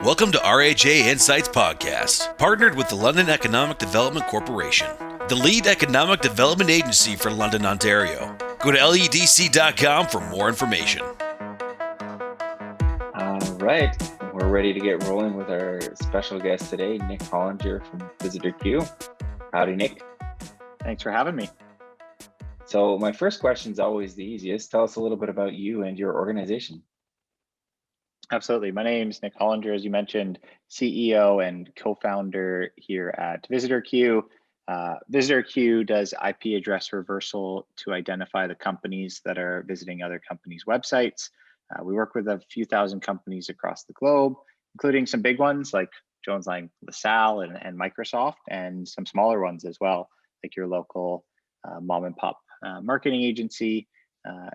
Welcome to RHA Insights Podcast, partnered with the London Economic Development Corporation, the lead economic development agency for London, Ontario. Go to ledc.com for more information. All right, we're ready to get rolling with our special guest today, Nick Hollinger from Visitor Q. Howdy, Nick. Thanks for having me. So my first question is always the easiest. Tell us a little bit about you and your organization. Absolutely. My name's Nick Hollinger, as you mentioned, CEO and co-founder here at Visitor Q. Visitor Q does IP address reversal to identify the companies that are visiting other companies' websites. We work with a few thousand companies across the globe, including some big ones like Jones Lang LaSalle and Microsoft, and some smaller ones as well, like your local mom and pop marketing agency,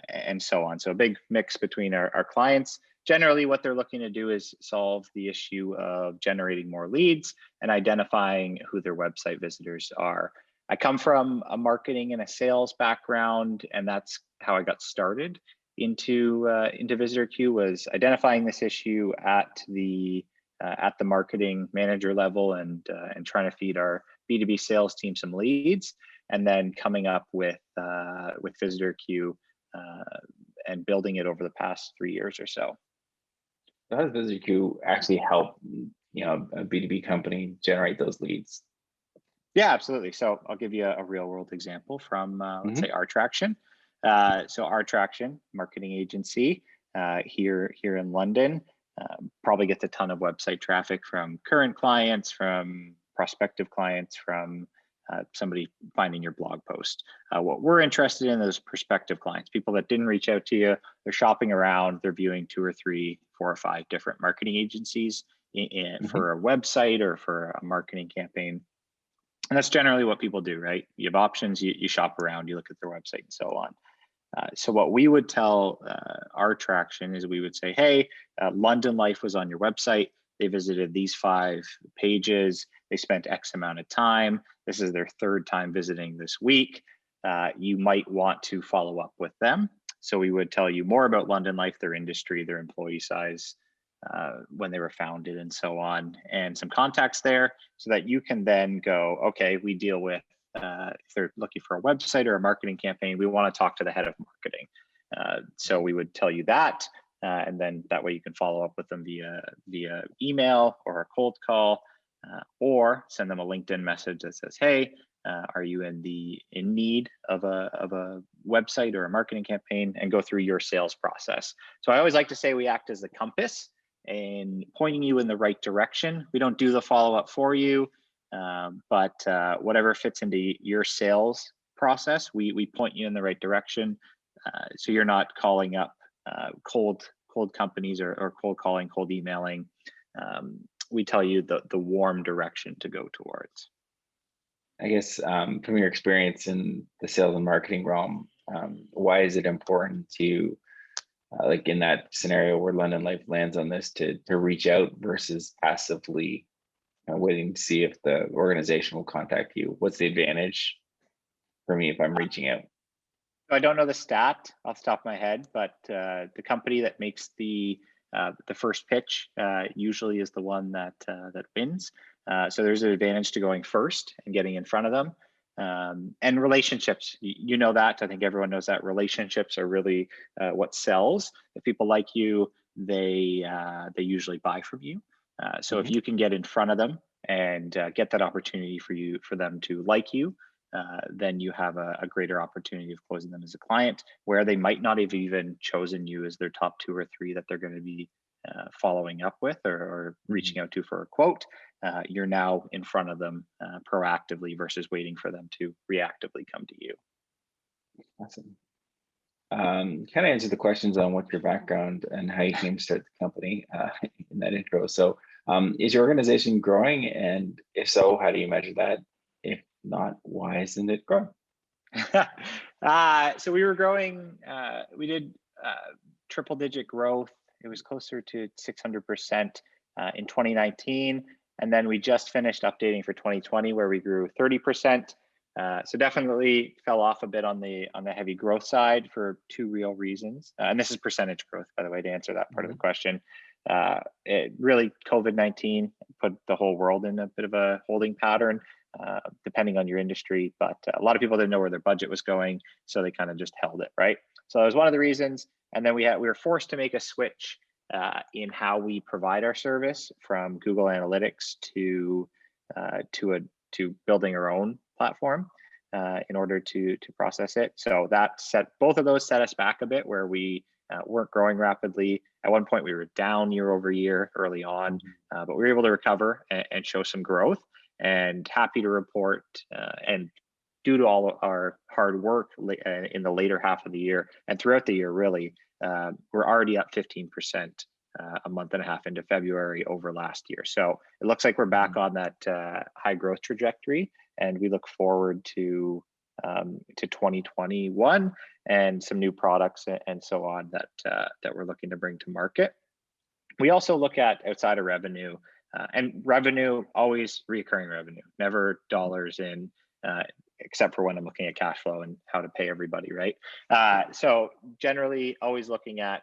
and so on. So a big mix between our clients. Generally, what they're looking to do is solve the issue of generating more leads and identifying who their website visitors are. I come from a marketing and a sales background, and that's how I got started into Visitor Q, was identifying this issue at the marketing manager level and trying to feed our B2B sales team some leads, and then coming up with Visitor Q and building it over the past 3 years or so. How does Visitor Q actually help, a B2B company generate those leads? Yeah, absolutely. So I'll give you a real world example from, let's say, Ar. So Ar, marketing agency here in London, probably gets a ton of website traffic from current clients, from prospective clients, from somebody finding your blog post. What we're interested in is prospective clients, people that didn't reach out to you. They're shopping around, they're viewing 2 or 3, 4 or 5 different marketing agencies for a website or for a marketing campaign. And that's generally what people do, right? You have options, you shop around, you look at their website and so on. So what we would tell Ar is we would say, hey, London Life was on your website. They visited these 5 pages. They spent X amount of time. This is their 3rd time visiting this week. You might want to follow up with them. So we would tell you more about London Life, their industry, their employee size, when they were founded and so on, and some contacts there so that you can then go, okay, we deal with, if they're looking for a website or a marketing campaign, we want to talk to the head of marketing. So we would tell you that. And then that way you can follow up with them via email or a cold call, or send them a LinkedIn message that says, hey, are you in need of a website or a marketing campaign, and go through your sales process. So I always like to say we act as the compass in pointing you in the right direction. We don't do the follow-up for you, but whatever fits into your sales process, we point you in the right direction. So you're not calling up cold companies or cold calling, cold emailing. We tell you the warm direction to go towards. I guess from your experience in the sales and marketing realm, why is it important to, like in that scenario where London Life lands on this, to reach out versus passively waiting to see if the organization will contact you? What's the advantage for me if I'm reaching out? I don't know the stat off the top of my head, but the company that makes the first pitch usually is the one that wins. So there's an advantage to going first and getting in front of them. And relationships, you know that. I think everyone knows that relationships are really what sells. If people like you, they usually buy from you. So if you can get in front of them and get that opportunity for them to like you, then you have a greater opportunity of closing them as a client, where they might not have even chosen you as their top 2 or 3 that they're going to be following up with or reaching out to for a quote. You're now in front of them proactively versus waiting for them to reactively come to you. Awesome. Kind of answer the questions on what's your background and how you came to start the company in that intro. So is your organization growing? And if so, how do you measure that? If not, why isn't it growing? So we were growing. We did triple digit growth. It was closer to 600% in 2019. And then we just finished updating for 2020, where we grew 30%. So definitely fell off a bit on the heavy growth side for 2 real reasons. And this is percentage growth, by the way, to answer that part of the question. it really, COVID-19 put the whole world in a bit of a holding pattern, depending on your industry. But a lot of people didn't know where their budget was going, so they kind of just held it, right? So that was one of the reasons. And then we were forced to make a switch in how we provide our service from Google Analytics to building our own platform in order to process it. So that both of those set us back a bit, where we weren't growing rapidly. At one point, we were down year over year early on, but we were able to recover and show some growth. And happy to report, and due to all of our hard work in the later half of the year and throughout the year, really, we're already up 15% a month and a half into February over last year. So it looks like we're back on that high growth trajectory, and we look forward to 2021 and some new products and so on that we're looking to bring to market. We also look at outside of revenue, and revenue, always recurring revenue, never dollars in, except for when I'm looking at cash flow and how to pay everybody, right? So generally always looking at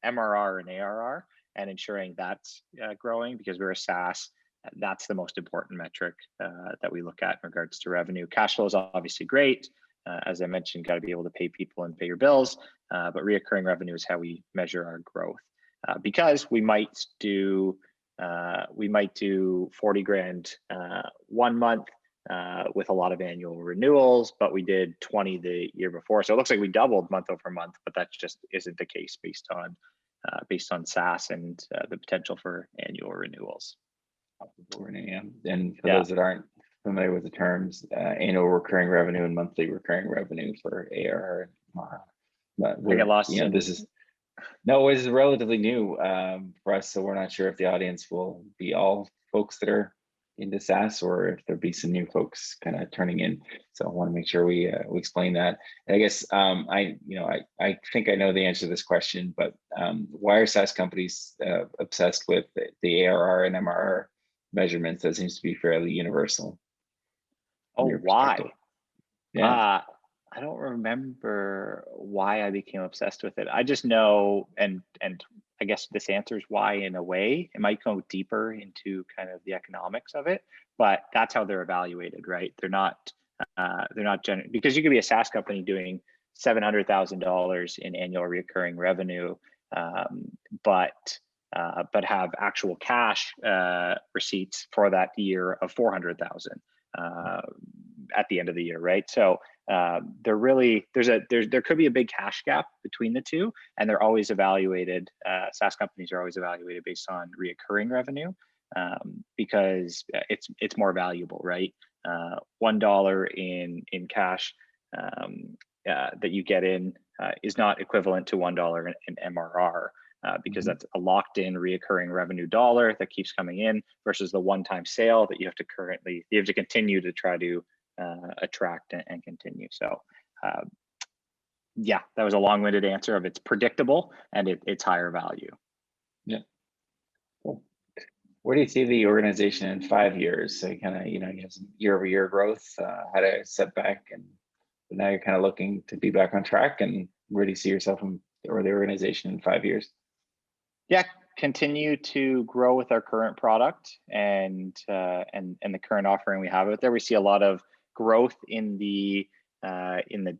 MRR and ARR and ensuring that's growing, because we're a SaaS. That's the most important metric that we look at in regards to revenue. Cash flow is obviously great. As I mentioned, got to be able to pay people and pay your bills, but reoccurring revenue is how we measure our growth. Because we might do 40 grand 1 month with a lot of annual renewals, but we did 20 the year before. So it looks like we doubled month over month, but that just isn't the case based on SaaS and the potential for annual renewals. And for those that aren't familiar with the terms, annual recurring revenue and monthly recurring revenue for ARR. But I get lost. This is relatively new for us, so we're not sure if the audience will be all folks that are into SaaS or if there'll be some new folks kind of turning in. So I want to make sure we explain that. And I guess I think I know the answer to this question, but why are SaaS companies obsessed with the ARR and MRR measurements? That seems to be fairly universal. Oh, why? Yeah. I don't remember why I became obsessed with it. I just know, and I guess this answers why in a way. It might go deeper into kind of the economics of it, but that's how they're evaluated, right? They're not because you could be a SaaS company doing $700,000 in annual recurring revenue, but have actual cash receipts for that year of 400,000 at the end of the year, right? So there could be a big cash gap between the two, and they're always evaluated. SaaS companies are always evaluated based on reoccurring revenue because it's more valuable, right? $1 in cash that you get in is not equivalent to $1 in MRR. Because that's a locked-in reoccurring revenue dollar that keeps coming in versus the one-time sale that you have to continue to try to attract and continue. So that was a long-winded answer of it's predictable and it's higher value. Yeah. Cool. Where do you see the organization in 5 years? So kind of, you have some year-over-year growth, had a setback, and now you're kind of looking to be back on track. And where do you see yourself or the organization in 5 years? Yeah, continue to grow with our current product and the current offering we have out there. We see a lot of growth in the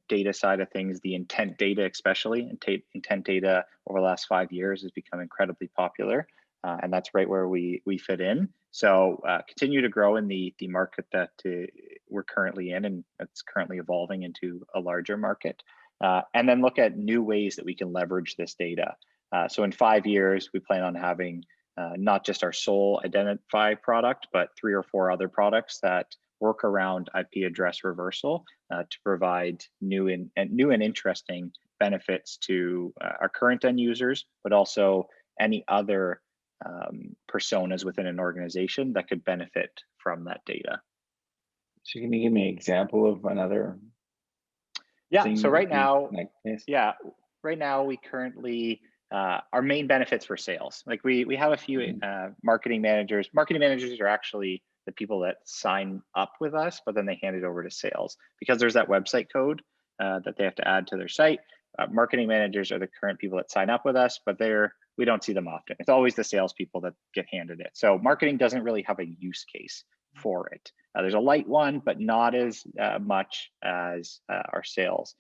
data side of things, the intent data especially. Intent data over the last 5 years has become incredibly popular, and that's right where we fit in. So continue to grow in the market that we're currently in, and it's currently evolving into a larger market. And then look at new ways that we can leverage this data. So in 5 years, we plan on having not just our sole identify product, but 3 or 4 other products that work around IP address reversal to provide new and interesting benefits to our current end users, but also any other personas within an organization that could benefit from that data. So can you give me an example of another? Yeah. So right now, right now we currently our main benefits for sales. Like we have a few marketing managers. Marketing managers are actually the people that sign up with us, but then they hand it over to sales because there's that website code that they have to add to their site. Marketing managers are the current people that sign up with us, but we don't see them often. It's always the salespeople that get handed it. So marketing doesn't really have a use case for it. There's a light one, but not as much as our sales.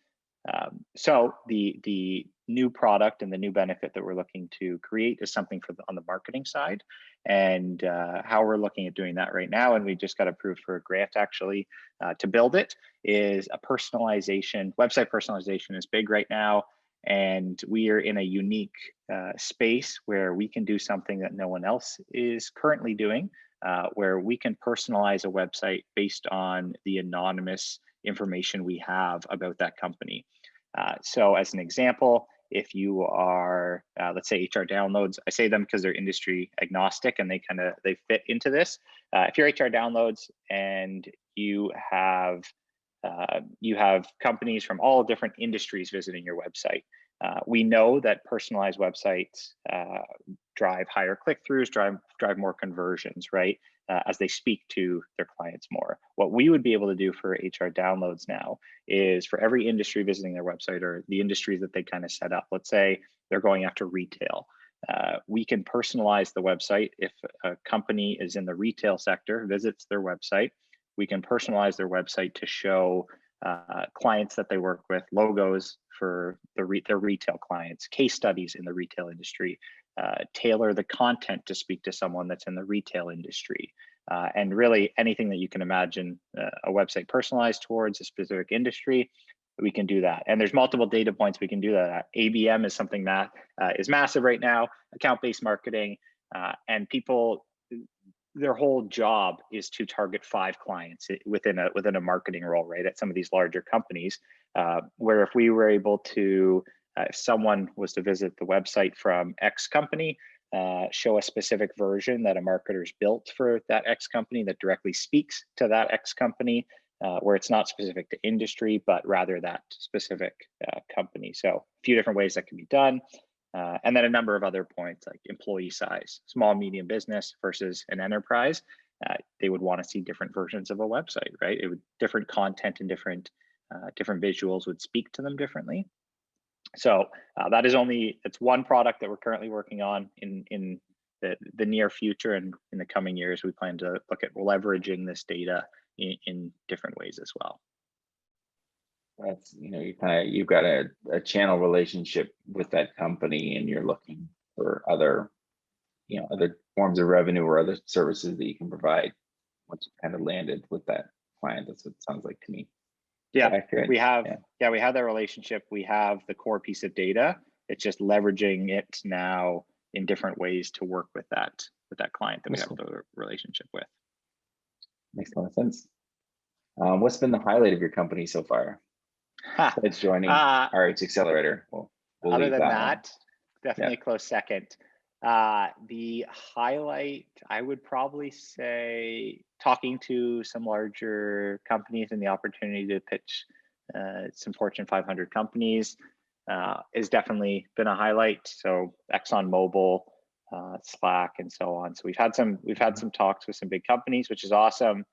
So the new product and the new benefit that we're looking to create is something on the marketing side, and how we're looking at doing that right now. And we just got approved for a grant actually to build it, is a personalization. Website personalization is big right now, and we are in a unique space where we can do something that no one else is currently doing, where we can personalize a website based on the anonymous information we have about that company. So as an example, if you are, let's say HR Downloads, I say them because they're industry agnostic and they fit into this. If you're HR Downloads and you have companies from all different industries visiting your website, we know that personalized websites drive higher click-throughs, drive more conversions, right? As they speak to their clients more. What we would be able to do for HR Downloads now is for every industry visiting their website, or the industries that they kind of set up, let's say they're going after retail, we can personalize the website. If a company is in the retail sector, visits their website, we can personalize their website to show clients that they work with, logos for their retail clients, case studies in the retail industry, tailor the content to speak to someone that's in the retail industry, and really anything that you can imagine a website personalized towards a specific industry, we can do that. And there's multiple data points we can do that at. ABM is something that is massive right now, account-based marketing, and people, their whole job is to target 5 clients within a marketing role, right? At some of these larger companies, where if we were able to, if someone was to visit the website from X company, show a specific version that a marketer's built for that X company that directly speaks to that X company, where it's not specific to industry, but rather that specific company. So a few different ways that can be done. And then a number of other points like employee size, small, medium business versus an enterprise. They would want to see different versions of a website, right? Different content and different visuals would speak to them differently. So that is it's one product that we're currently working on in the near future, and in the coming years, we plan to look at leveraging this data in different ways as well. That's, you've got a channel relationship with that company, and you're looking for other forms of revenue or other services that you can provide once you kind of landed with that client. That's what it sounds like to me. Yeah, we have that relationship. We have the core piece of data. It's just leveraging it now in different ways to work with that client that we have the relationship with. Makes a lot of sense. What's been the highlight of your company so far? Besides joining RH Accelerator. We'll other than that, definitely a close second. The highlight, I would probably say, talking to some larger companies and the opportunity to pitch some Fortune 500 companies has definitely been a highlight. So ExxonMobil, Slack, and so on. So we've had some talks with some big companies, which is awesome.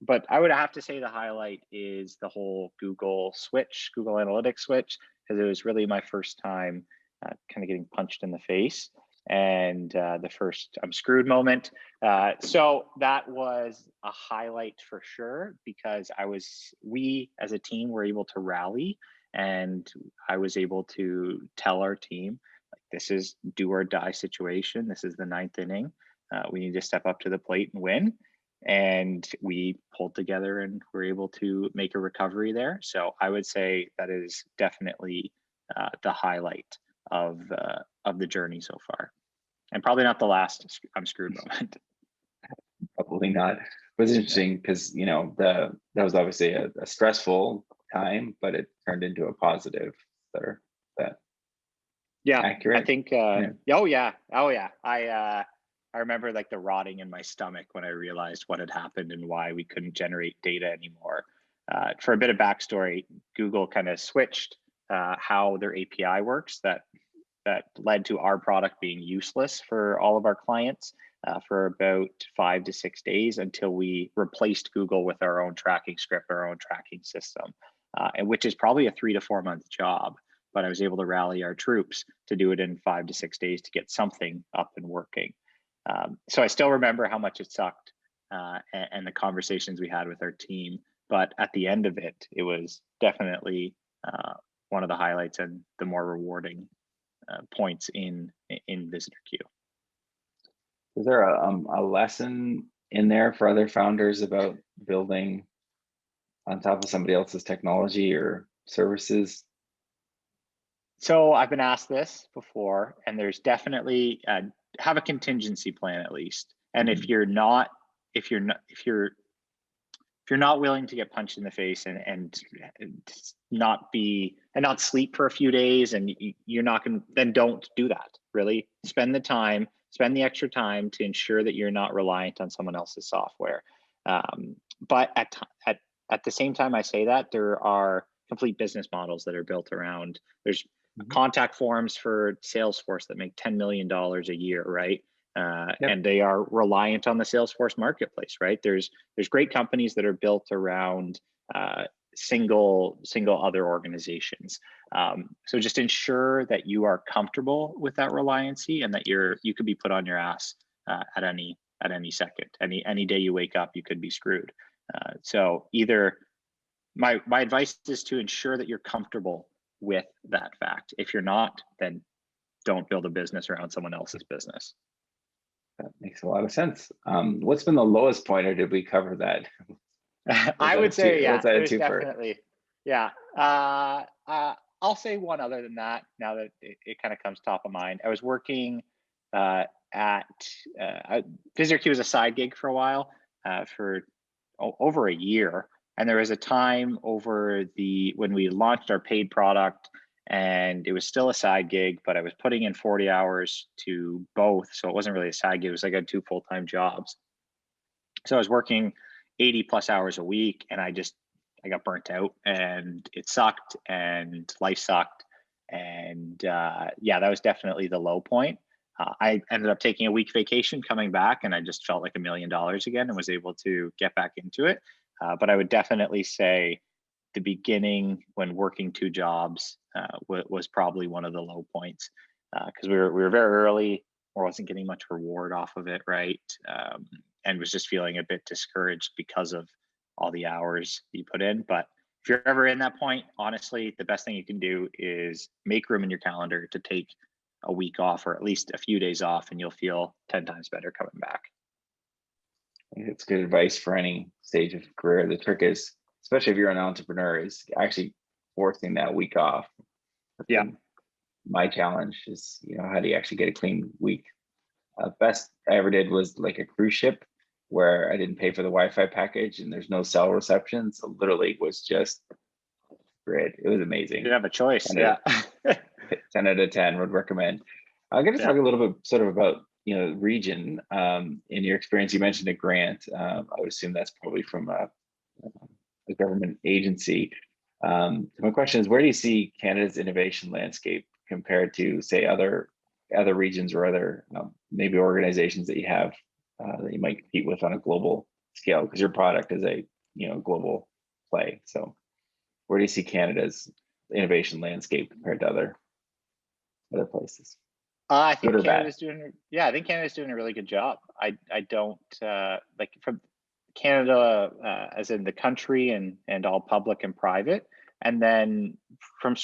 But I would have to say the highlight is the whole Google Analytics switch, because it was really my first time kind of getting punched in the face, and the first I'm screwed moment. So that was a highlight for sure, because we as a team were able to rally, and I was able to tell our team, like, this is do or die situation. This is the 9th inning. We need to step up to the plate and win. And we pulled together and were able to make a recovery there. So I would say that is definitely the highlight of the journey so far, and probably not the last I'm screwed moment. Probably not. It was interesting because that was obviously a stressful time, but it turned into a positive. Accurate? I think oh yeah. I remember like the rotting in my stomach when I realized what had happened and why we couldn't generate data anymore. For a bit of backstory, Google kind of switched how their API works. That led to our product being useless for all of our clients for about 5 to 6 days, until we replaced Google with our own tracking script, our own tracking system, and which is probably a 3 to 4 month job. but I was able to rally our troops to do it in 5 to 6 days to get something up and working. So I still remember how much it sucked and the conversations we had with our team. But at the end of it, it was definitely one of the highlights and the more rewarding points in Visitor Queue. Is there a lesson in there for other founders about building on top of somebody else's technology or services? So I've been asked this before, and there's definitely have a contingency plan at least. And if you're not willing to get punched in the face and not sleep for a few days, and you're not going, then don't do that. Really spend the extra time to ensure that you're not reliant on someone else's software. But at the same time I say that, there are complete business models that are built around, there's contact forms for Salesforce that make $10 million a year, right? And they are reliant on the Salesforce marketplace, right? There's great companies that are built around single other organizations. So just ensure that you are comfortable with that reliancy, and that you could be put on your ass at any second. Any day you wake up, you could be screwed. So either my advice is to ensure that you're comfortable with that fact. If you're not, then don't build a business around someone else's business. That makes a lot of sense. What's been the lowest point, or did we cover that? I would say, there's definitely, I'll say one other than that, now that it kind of comes top of mind. I was working at Visitor Queue as a side gig for a while, for over a year. And there was a time when we launched our paid product, and it was still a side gig, but I was putting in 40 hours to both. So it wasn't really a side gig. It was like I had 2 full-time jobs. So I was working 80 plus hours a week, and I got burnt out, and it sucked, and life sucked. And that was definitely the low point. I ended up taking a week vacation, coming back, and I just felt like $1 million again, and was able to get back into it. But I would definitely say the beginning, when working 2 jobs, was probably one of the low points, because we were very early, or wasn't getting much reward off of it, right? And was just feeling a bit discouraged because of all the hours you put in. But if you're ever in that point, honestly, the best thing you can do is make room in your calendar to take a week off, or at least a few days off, and you'll feel 10 times better coming back. I think it's good advice for any stage of career. The trick is, especially if you're an entrepreneur, is actually forcing that week off. Yeah. My challenge is, how do you actually get a clean week? Best I ever did was like a cruise ship, where I didn't pay for the Wi-Fi package, and there's no cell reception. So literally was just great. It was amazing. You have a choice. 10 10 out of 10 would recommend. I'm going to talk a little bit sort of about, region. In your experience, you mentioned a grant. I would assume that's probably from a government agency. So my question is, where do you see Canada's innovation landscape compared to, say, other regions, or other maybe organizations that you have that you might compete with on a global scale? Because your product is a global play. So where do you see Canada's innovation landscape compared to other places? I think Canada's doing a really good job. I don't like from Canada as in the country and all public and private, and then from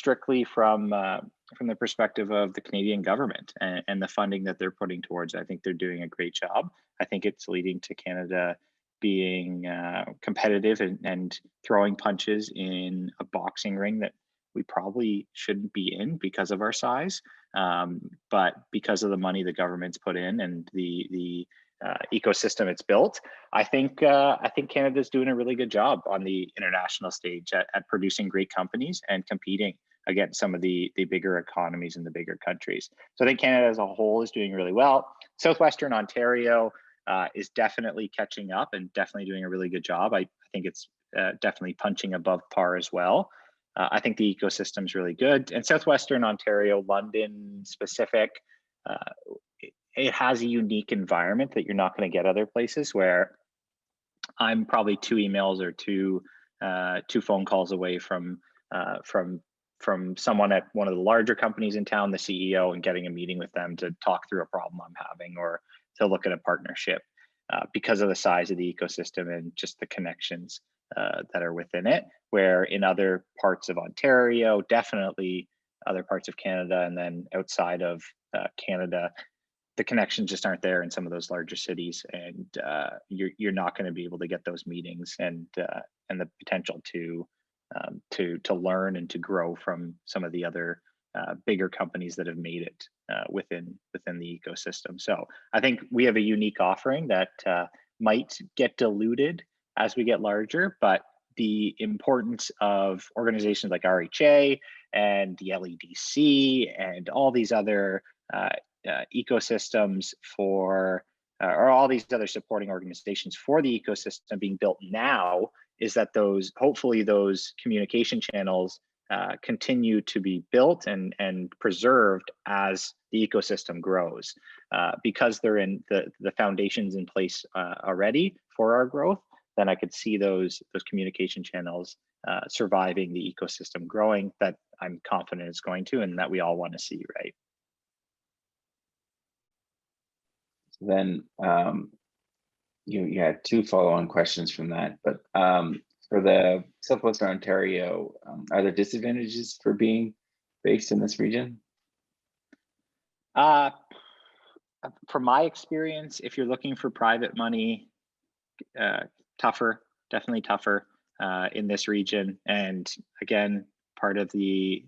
the perspective of the Canadian government and the funding that they're putting towards it. I think they're doing a great job. I think it's leading to Canada being competitive and throwing punches in a boxing ring that we probably shouldn't be in because of our size, but because of the money the government's put in and the ecosystem it's built, I think Canada's doing a really good job on the international stage at producing great companies and competing against some of the bigger economies in the bigger countries. So I think Canada as a whole is doing really well. Southwestern Ontario is definitely catching up and definitely doing a really good job. I think it's definitely punching above par as well. I think the ecosystem is really good. And Southwestern Ontario, London specific, it has a unique environment that you're not going to get other places, where I'm probably 2 emails or two phone calls away from from someone at one of the larger companies in town, the CEO, and getting a meeting with them to talk through a problem I'm having or to look at a partnership because of the size of the ecosystem and just the connections that are within it. Where in other parts of Ontario, definitely other parts of Canada, and then outside of Canada, the connections just aren't there in some of those larger cities, and you're not going to be able to get those meetings and the potential to learn and to grow from some of the other bigger companies that have made it within the ecosystem. So I think we have a unique offering that might get diluted as we get larger, but the importance of organizations like RHA and the LEDC and all these other ecosystems or all these other supporting organizations for the ecosystem being built now is that hopefully those communication channels continue to be built and preserved as the ecosystem grows, because they're in the foundations in place already for our growth. Then I could see those communication channels surviving the ecosystem growing that I'm confident it's going to, and that we all want to see, right? Then you had two follow-on questions from that, but for the Southwestern Ontario, are there disadvantages for being based in this region? From my experience, if you're looking for private money, definitely tougher in this region. And again, part of the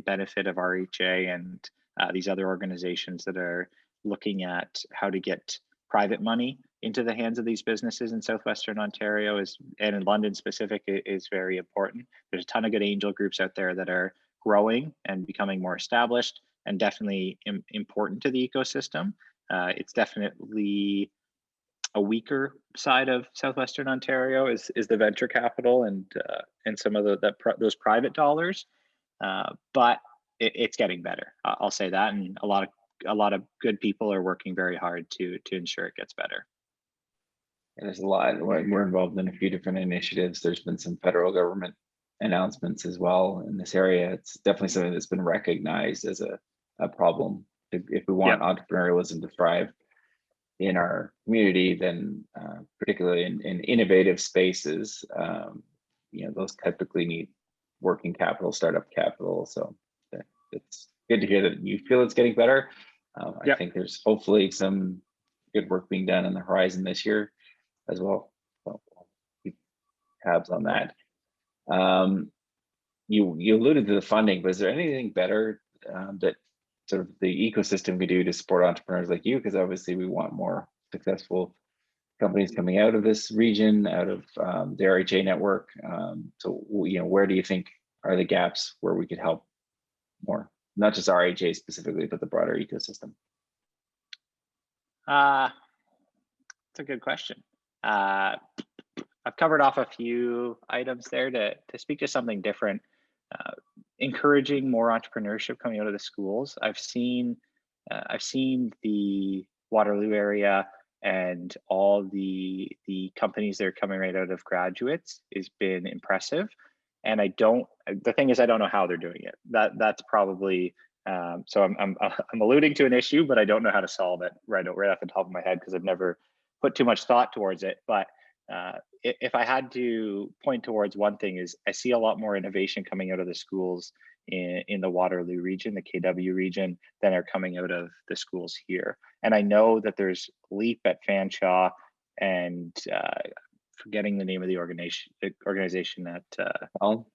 benefit of RHA and these other organizations that are looking at how to get private money into the hands of these businesses in Southwestern Ontario and in London specific is very important. There's a ton of good angel groups out there that are growing and becoming more established and definitely important to the ecosystem. It's definitely a weaker side of Southwestern Ontario is the venture capital and some of those private dollars, but it's getting better. I'll say that, and a lot of good people are working very hard to ensure it gets better. And there's a lot. We're involved in a few different initiatives. There's been some federal government announcements as well in this area. It's definitely something that's been recognized as a problem. If we want entrepreneurialism to thrive in our community, then particularly in innovative spaces, those typically need working capital, startup capital. So it's good to hear that you feel it's getting better. I think there's hopefully some good work being done on the horizon this year as well. So we'll keep tabs on that. You alluded to the funding, but is there anything better that sort of the ecosystem could do to support entrepreneurs like you? Because obviously we want more successful companies coming out of this region, out of the RHA network. So where do you think are the gaps where we could help more? Not just RHA specifically, but the broader ecosystem. It's a good question. I've covered off a few items there to speak to something different. Encouraging more entrepreneurship coming out of the schools. I've seen the Waterloo area and all the companies that are coming right out of graduates has been impressive. And the thing is, I don't know how they're doing it. That's probably, so I'm alluding to an issue, but I don't know how to solve it right off the top of my head because I've never put too much thought towards it. But if I had to point towards one thing, is I see a lot more innovation coming out of the schools in the Waterloo region, the KW region, than are coming out of the schools here. And I know that there's LEAP at Fanshawe and forgetting the name of the organization at pardon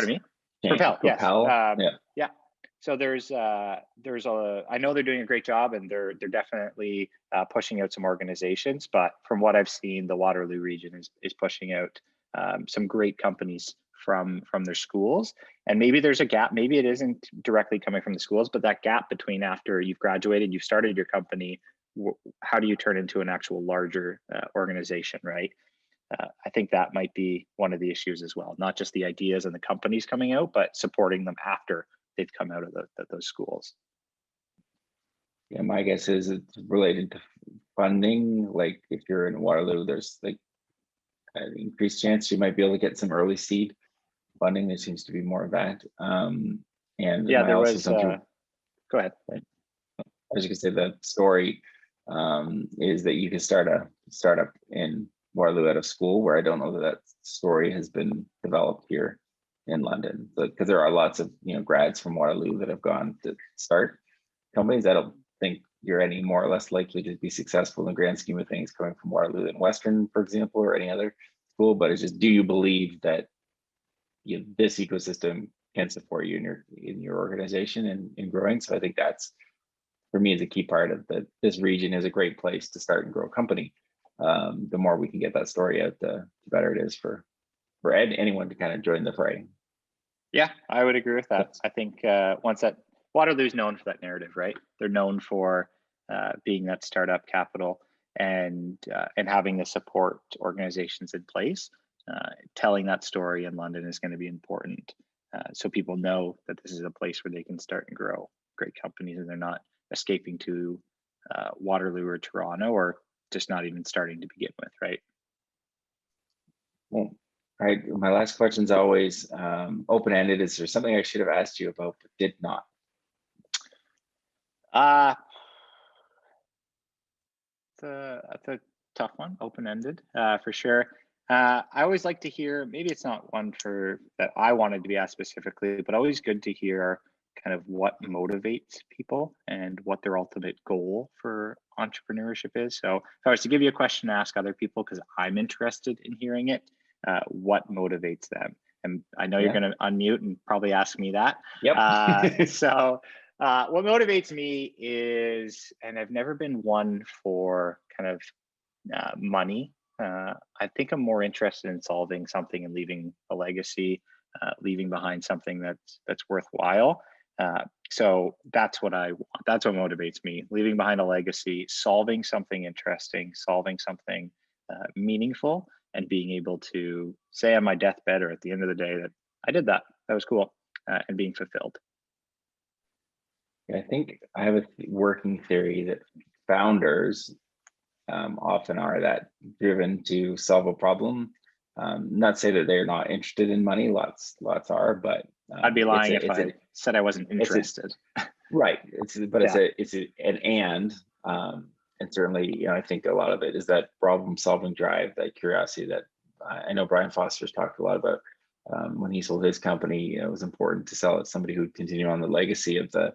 me, Propel. Yes. Yeah. So there's I know they're doing a great job, and they're definitely pushing out some organizations. But from what I've seen, the Waterloo region is pushing out some great companies from their schools. And maybe there's a gap. Maybe it isn't directly coming from the schools, but that gap between after you've graduated, you've started your company, how do you turn into an actual larger organization, right? I think that might be one of the issues as well. Not just the ideas and the companies coming out, but supporting them after they've come out of those schools. Yeah, my guess is it's related to funding. Like if you're in Waterloo, there's like an increased chance you might be able to get some early seed funding. There seems to be more of that. And Yeah, there also was. something. Go ahead. I was just gonna say the story is that you can start a startup in Waterloo out of school, where I don't know that story has been developed here in London. Because there are lots of grads from Waterloo that have gone to start companies. I don't think you're any more or less likely to be successful in the grand scheme of things coming from Waterloo than Western, for example, or any other school. But it's just, do you believe that this ecosystem can support you in your organization and in growing? So I think that's, for me, is a key part of that. This region is a great place to start and grow a company. The more we can get that story out, the better it is for anyone to kind of join the fray. Yeah, I would agree with that. I think once that Waterloo's known for that narrative, right? They're known for being that startup capital and having the support organizations in place. Telling that story in London is going to be important, so people know that this is a place where they can start and grow great companies, and they're not escaping to Waterloo or Toronto, or just not even starting to begin with, right? Well, all right. My last question is always open-ended. Is there something I should have asked you about but did not? That's a tough one, open-ended, for sure. I always like to hear, maybe it's not one for that I wanted to be asked specifically, but always good to hear kind of what motivates people and what their ultimate goal for entrepreneurship is. So if I was to give you a question to ask other people, because I'm interested in hearing it, what motivates them? And I know you're going to unmute and probably ask me that. Yep. So what motivates me is, and I've never been one for kind of money. I think I'm more interested in solving something and leaving a legacy, leaving behind something that's worthwhile. So that's what I want. That's what motivates me: leaving behind a legacy, solving something interesting, solving something meaningful, and being able to say on my deathbed or at the end of the day that I did that. That was cool, and being fulfilled. I think I have a working theory that founders often are that driven to solve a problem. Not say that they're not interested in money. Lots are, but I'd be lying if I said I wasn't interested. Right. It's an and certainly, I think a lot of it is that problem solving drive, that curiosity that I know Brian Foster's talked a lot about when he sold his company. It was important to sell it to somebody who would continue on the legacy of the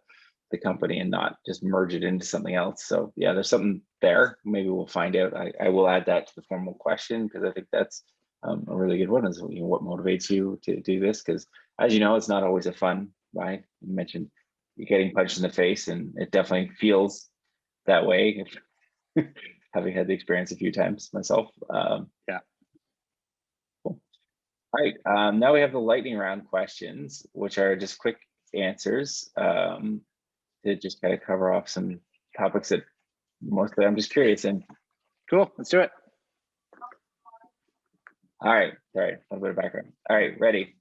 company and not just merge it into something else. So yeah, there's something there. Maybe we'll find out. I will add that to the formal question, because I think that's a really good one, is what motivates you to do this? Because as you know, it's not always a fun ride. You mentioned you're getting punched in the face, and it definitely feels that way, having had the experience a few times myself. Yeah. Cool. All right. Now we have the lightning round questions, which are just quick answers to just kind of cover off some topics that mostly I'm just curious in. Cool. Let's do it. All right. Sorry, a little bit of background. All right, ready.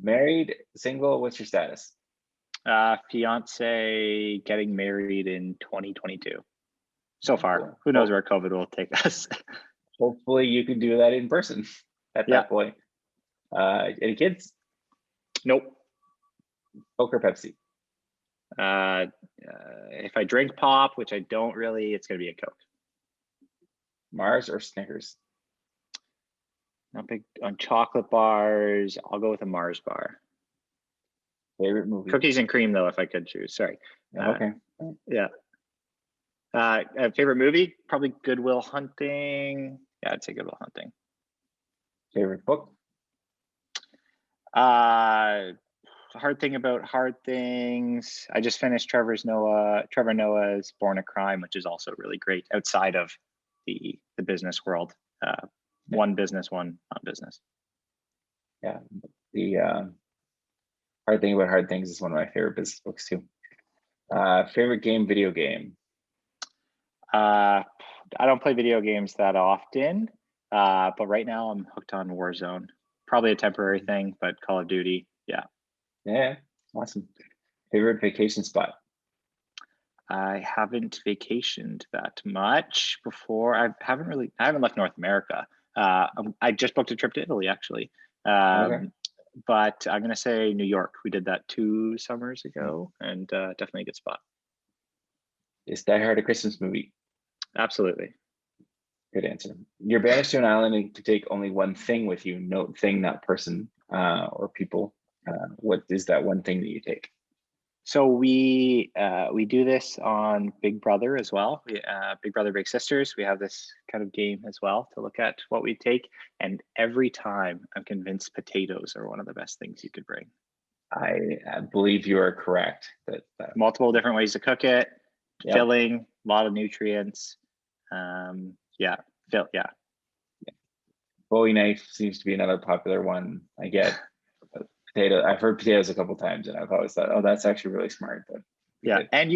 Married, single, what's your status? Fiance getting married in 2022. So far, who knows where COVID will take us. Hopefully you can do that in person at that point. Any kids? Nope. Coke or Pepsi? If I drink pop, which I don't really, it's going to be a Coke. Mars or Snickers? Not big on chocolate bars. I'll go with a Mars bar. Favorite movie? Cookies and cream, though, if I could choose. Sorry. Okay. Yeah. Favorite movie? Probably Good Will Hunting. Yeah, I'd say Good Will Hunting. Favorite book? Hard Thing About Hard Things. I just finished Trevor Noah's Born a Crime, which is also really great outside of the business world. One business, one non-business. Yeah, the Hard Thing About Hard Things is one of my favorite business books too. Favorite game, video game? I don't play video games that often, but right now I'm hooked on Warzone. Probably a temporary thing, but Call of Duty, yeah. Yeah, awesome. Favorite vacation spot? I haven't vacationed that much before. I haven't left North America. I just booked a trip to Italy, actually. Okay. but I'm going to say New York. We did that 2 summers ago, and definitely a good spot. Is Die Hard a Christmas movie? Absolutely. Good answer. You're banished to an island and to take only one thing with you. No thing, not person or people. What is that one thing that you take? So we do this on Big Brother as well. Big Brother, Big Sisters. We have this kind of game as well to look at what we take. And every time I'm convinced potatoes are one of the best things you could bring. I believe you are correct. That multiple different ways to cook it, filling, a lot of nutrients. Bowie knife seems to be another popular one. I get potato. I've heard potatoes a couple times, and I've always thought, oh, that's actually really smart. But and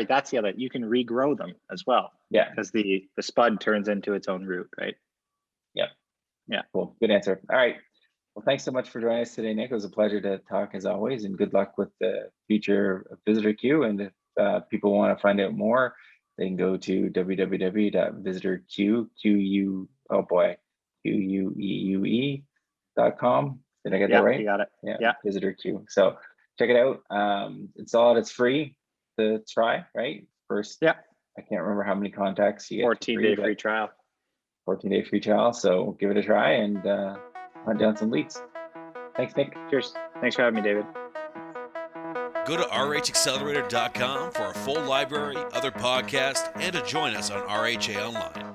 that's the other. You can regrow them as well. Yeah, because the spud turns into its own root, right? Yeah. Cool. Good answer. All right. Well, thanks so much for joining us today, Nick. It was a pleasure to talk as always, and good luck with the future of Visitor Q. And if people want to find out more, they can go to www.visitorqueue.com. Did I get that right? You got it. Yeah. Visitor Q. So check it out. It's all. It's free to try, right? First. Yeah. I can't remember how many contacts you get. 14-day free trial. 14-day free trial. So give it a try and hunt down some leads. Thanks, Nick. Cheers. Thanks for having me, David. Go to rhaccelerator.com for a full library, other podcasts, and to join us on RHA Online.